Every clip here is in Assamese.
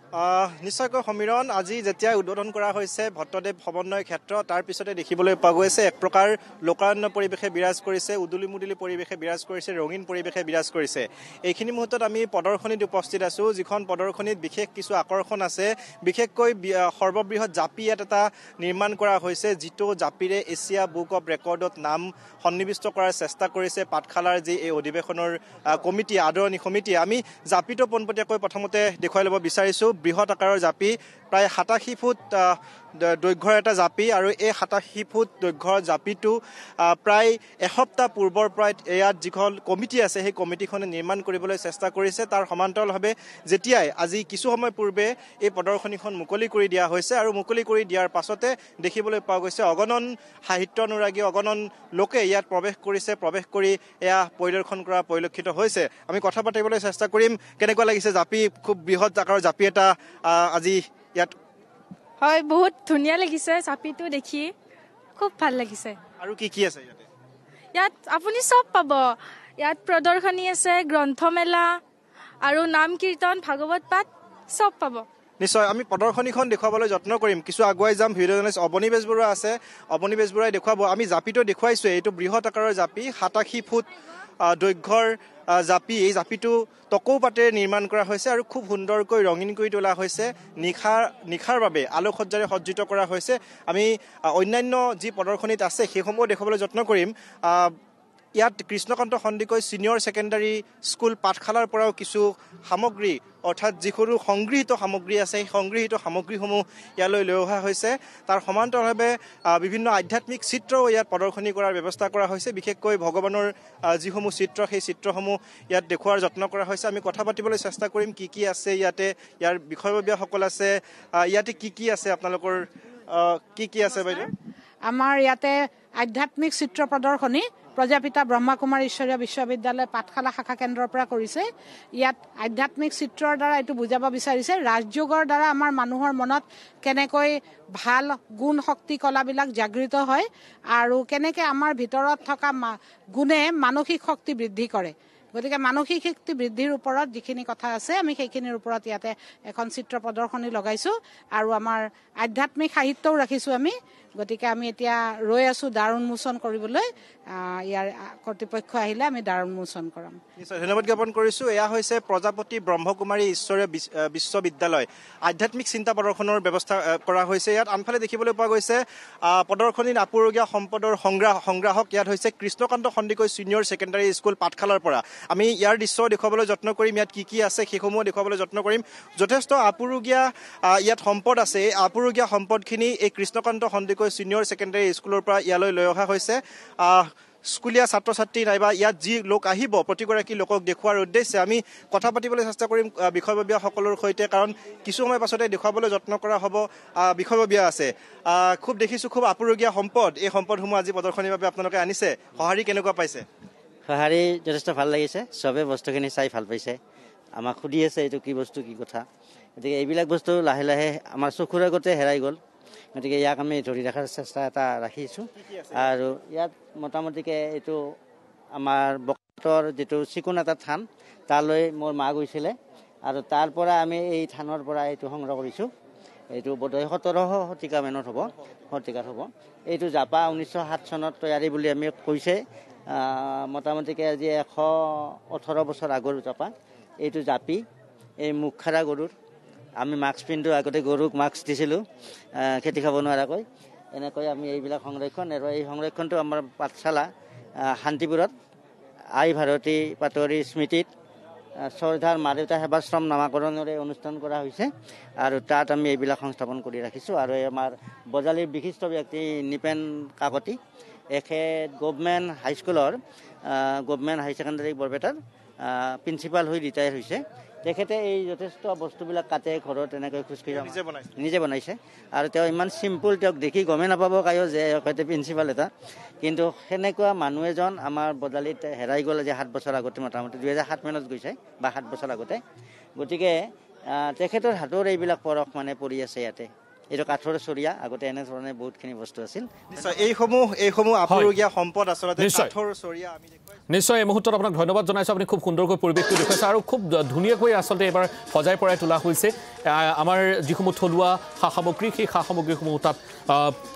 নিশ্চয়কৈ সমীৰণ আজি যেতিয়া উদ্বোধন কৰা হৈছে ভট্টদেৱ সমন্বয় ক্ষেত্ৰ তাৰ পিছতে দেখিবলৈ পোৱা গৈছে এক প্ৰকাৰ লোকাৰণ্য পৰিৱেশে বিৰাজ কৰিছে, উদুলি মুদুলি পৰিৱেশে বিৰাজ কৰিছে, ৰঙীন পৰিৱেশে বিৰাজ কৰিছে। এইখিনি মুহূৰ্তত আমি প্ৰদৰ্শনীত উপস্থিত আছোঁ, যিখন প্ৰদৰ্শনীত বিশেষ কিছু আকৰ্ষণ আছে। বিশেষকৈ সৰ্ববৃহৎ জাপি ইয়াত এটা নিৰ্মাণ কৰা হৈছে, যিটো জাপিৰে এছিয়া বুক অৱ ৰেকৰ্ডত নাম সন্নিৱিষ্ট কৰাৰ চেষ্টা কৰিছে পাঠশালাৰ যি এই অধিৱেশনৰ কমিটি, আদৰণি সমিতি। আমি জাপিটো পোনপটীয়াকৈ প্ৰথমতে দেখুৱাই ল'ব বিচাৰিছোঁ। বৃহৎ আকাৰৰ জাপি, প্ৰায় 87 ফুট দৈৰ্ঘ্যৰ এটা জাপি, আৰু এই 87 ফুট দৈৰ্ঘ্যৰ জাপিটো প্ৰায় এসপ্তাহ পূৰ্বৰ পৰাই ইয়াত যিখন কমিটি আছে সেই কমিটিখনে নিৰ্মাণ কৰিবলৈ চেষ্টা কৰিছে। তাৰ সমান্তৰালভাৱে যেতিয়াই আজি কিছু সময় পূৰ্বে এই প্ৰদৰ্শনীখন মুকলি কৰি দিয়া হৈছে, আৰু মুকলি কৰি দিয়াৰ পাছতে দেখিবলৈ পোৱা গৈছে অগণন সাহিত্য অনুৰাগী, অগণন লোকে ইয়াত প্ৰৱেশ কৰিছে, প্ৰৱেশ কৰি এয়া পৰিদৰ্শন কৰা পৰিলক্ষিত হৈছে। আমি কথা পাতিবলৈ চেষ্টা কৰিম। কেনেকুৱা লাগিছে জাপি, খুব বৃহৎ আকাৰৰ জাপি এটা আজি ইয়াত? হয়, বহুত ধুনীয়া লাগিছে জাপিটো দেখি, খুব ভাল লাগিছে। আৰু কি কি আছে ইয়াতে? ইয়াত আপুনি চব পাব। ইয়াত প্ৰদৰ্শনী আছে, গ্ৰন্থমেলা আৰু নাম কীৰ্তন, ভাগৱত পাঠ চব পাব। নিশ্চয় আমি প্ৰদৰ্শনীখন দেখুৱাবলৈ যত্ন কৰিম। কিছু আগুৱাই যাম। ভিডিঅ' জাৰ্নেলিষ্ট অৱনী বেজবৰুৱা আছে, অৱনী বেজবৰুৱাই দেখুৱাব। আমি জাপিটো দেখুৱাইছোঁ, এইটো বৃহৎ আকাৰৰ জাপি, 87 ফুট দৈৰ্ঘ্যৰ জাপি। এই জাপিটো টকৌ পাতেৰে নিৰ্মাণ কৰা হৈছে আৰু খুব সুন্দৰকৈ ৰঙীন কৰি তোলা হৈছে। নিশাৰ বাবে আলোকসজ্জাৰে সজ্জিত কৰা হৈছে। আমি অন্যান্য যি প্ৰদৰ্শনীত আছে সেইসমূহ দেখুৱাবলৈ যত্ন কৰিম। ইয়াত Krishnakanta Sandikai senior secondary school পাঠশালাৰ পৰাও কিছু সামগ্ৰী, অৰ্থাৎ যিসমূহ সংগৃহীত সামগ্ৰী আছে সেই সংগৃহীত সামগ্ৰীসমূহ ইয়ালৈ লৈ অহা হৈছে। তাৰ সমান্তৰালভাৱে বিভিন্ন আধ্যাত্মিক চিত্ৰও ইয়াত প্ৰদৰ্শনী কৰাৰ ব্যৱস্থা কৰা হৈছে। বিশেষকৈ ভগৱানৰ যিসমূহ চিত্ৰ, সেই চিত্ৰসমূহ ইয়াত দেখুওৱাৰ যত্ন কৰা হৈছে। আমি কথা পাতিবলৈ চেষ্টা কৰিম কি কি আছে ইয়াতে, ইয়াৰ বিষয়ববীয়াসকল আছে। ইয়াতে কি কি আছে, আপোনালোকৰ কি কি আছে বাইদেউ? আমাৰ ইয়াতে আধ্যাত্মিক চিত্ৰ প্ৰদৰ্শনী প্ৰজাপিতা ব্ৰহ্মাকুমাৰী ঈশ্বৰীয় বিশ্ববিদ্যালয় পাঠশালা শাখা কেন্দ্ৰৰ পৰা কৰিছে। ইয়াত আধ্যাত্মিক চিত্ৰৰ দ্বাৰা এইটো বুজাব বিচাৰিছে ৰাজযোগৰ দ্বাৰা আমাৰ মানুহৰ মনত কেনেকৈ ভাল গুণ শক্তি কলাবিলাক জাগৃত হয়, আৰু কেনেকৈ আমাৰ ভিতৰত থকা গুণে মানসিক শক্তি বৃদ্ধি কৰে। গতিকে মানসিক শক্তি বৃদ্ধিৰ ওপৰত যিখিনি কথা আছে আমি সেইখিনিৰ ওপৰত ইয়াতে এখন চিত্ৰ প্ৰদৰ্শনী লগাইছোঁ, আৰু আমাৰ আধ্যাত্মিক সাহিত্যও ৰাখিছোঁ আমি। গতিকে আমি এতিয়া ৰৈ আছোঁ দ্বাৰ উন্মোচন কৰিবলৈ। ইয়াৰ কৰ্তৃপক্ষ আহিলে আমি দ্বাৰ উন্মোচন কৰাম। নিশ্চয় ধন্যবাদ জ্ঞাপন কৰিছোঁ। এয়া হৈছে প্ৰজাপতি ব্ৰহ্মকুমাৰী ঈশ্বৰীয় বিশ্ববিদ্যালয় আধ্যাত্মিক চিন্তা প্ৰদৰ্শনৰ ব্যৱস্থা কৰা হৈছে। ইয়াত আনফালে দেখিবলৈ পোৱা গৈছে প্ৰদৰ্শনীত আপুৰুগীয়া সম্পদৰ সংগ্ৰাহক ইয়াত হৈছে Krishnakanta Sandikai senior secondary school পাঠশালাৰ পৰা। আমি ইয়াৰ দৃশ্য দেখুৱাবলৈ যত্ন কৰিম, ইয়াত কি কি আছে সেইসমূহ দেখুৱাবলৈ যত্ন কৰিম। যথেষ্ট আপুৰুগীয়া ইয়াত সম্পদ আছে। এই আপুৰুগীয়া সম্পদখিনি এই কৃষ্ণকান্ত সন্দিকৈ ছিনিয়ৰ ছেকেণ্ডাৰী স্কুলৰ পৰা ইয়ালৈ লৈ অহা হৈছে। স্কুলীয়া ছাত্ৰ ছাত্ৰী নাইবা ইয়াত যি লোক আহিব প্ৰতিগৰাকী লোকক দেখুওৱাৰ উদ্দেশ্যে আমি কথা পাতিবলৈ চেষ্টা কৰিম বিষয়ববীয়াসকলৰ সৈতে, কাৰণ কিছু সময় পাছতে দেখুৱাবলৈ যত্ন কৰা হ'ব। বিষয়ববীয়া আছে, খুব দেখিছোঁ খুব আপুৰুগীয়া সম্পদ। এই সম্পদসমূহ আজি প্ৰদৰ্শনীৰ বাবে আপোনালোকে আনিছে। সঁহাৰি কেনেকুৱা পাইছে? সঁহাৰি যথেষ্ট ভাল লাগিছে। চবে বস্তুখিনি চাই ভাল পাইছে, আমাক সুধি আছে এইটো কি বস্তু, কি কথা। গতিকে এইবিলাক বস্তু লাহে লাহে আমাৰ চকুৰ আগতে হেৰাই গ'ল। গতিকে ইয়াক আমি ধৰি ৰখাৰ চেষ্টা এটা ৰাখিছোঁ। আৰু ইয়াত মোটামুটিকৈ এইটো আমাৰ বকতৰ যিটো চিকুণ এটা থান, তালৈ মোৰ মা গৈছিলে, আৰু তাৰ পৰা আমি এই থানৰ পৰা এইটো সংগ্ৰহ কৰিছোঁ। এইটো বোধহয় 17শ শতিকা মানত হ'ব, শতিকাত হ'ব। এইটো জাপা 1907 চনত তৈয়াৰী বুলি আমি কৈছে। মোটামুটিকৈ আজি 118 বছৰ আগৰ জাপা। এইটো জাপি, এই মুখখাৰা গৰুৰ আমি মাস্ক পিন্ধোঁ, আগতে গৰুক মাস্ক দিছিলোঁ খেতি খাব নোৱাৰাকৈ। এনেকৈ আমি এইবিলাক সংৰক্ষণ, আৰু এই সংৰক্ষণটো আমাৰ পাঠশালা শান্তিপুৰত আই ভাৰতী পাটোৱাৰীৰ স্মৃতিত শ্ৰদ্ধাৰ মা দেউতা সেৱাশ্ৰম নামাকৰণৰে অনুষ্ঠান কৰা হৈছে, আৰু তাত আমি এইবিলাক সংস্থাপন কৰি ৰাখিছোঁ। আৰু আমাৰ বজালীৰ বিশিষ্ট ব্যক্তি নিপেন কাকতি, এখেত গভমেণ্ট হাইস্কুলৰ গভমেণ্ট হাই ছেকেণ্ডাৰী বৰপেটাৰ প্ৰিন্সিপাল হৈ ৰিটায়াৰ হৈছে। তেখেতে এই যথেষ্ট বস্তুবিলাক কাটে, ঘৰত এনেকৈ খোজকাঢ়ি নিজে বনাইছে। আৰু তেওঁ ইমান চিম্পুল, তেওঁক দেখি গমেই নাপাব কায়ো যে হয়তো প্ৰিন্সিপাল এটা। কিন্তু সেনেকুৱা মানুহ এজন আমাৰ বজালীত হেৰাই গ'ল আজি 7 বছৰ আগতে, মোটামুটি 2007 মানত গৈছে, বা 7 বছৰ আগতে। গতিকে তেখেতৰ হাতৰ এইবিলাক পৰশ মানে পৰি আছে ইয়াতে। এইটো কাঠৰ চৰিয়া আগতে এনেধৰণে বহুতখিনি বস্তু আছিল নিশ্চয় এইসমূহ আপুৰুগীয়া সম্পদ আচলতে কাঠৰ চৰিয়া আমি নিশ্চয় এই মুহূৰ্তত আপোনাক ধন্যবাদ জনাইছোঁ আপুনি খুব সুন্দৰকৈ পৰিৱেশটো দেখুৱাইছে আৰু খুব ধুনীয়াকৈ আচলতে এবাৰ সজাই পৰাই তোলা হৈছে আমাৰ যিসমূহ থলুৱা সা সামগ্ৰী সেই সা সামগ্ৰীসমূহ তাত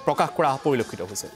প্ৰকাশ কৰা পৰিলক্ষিত হৈছে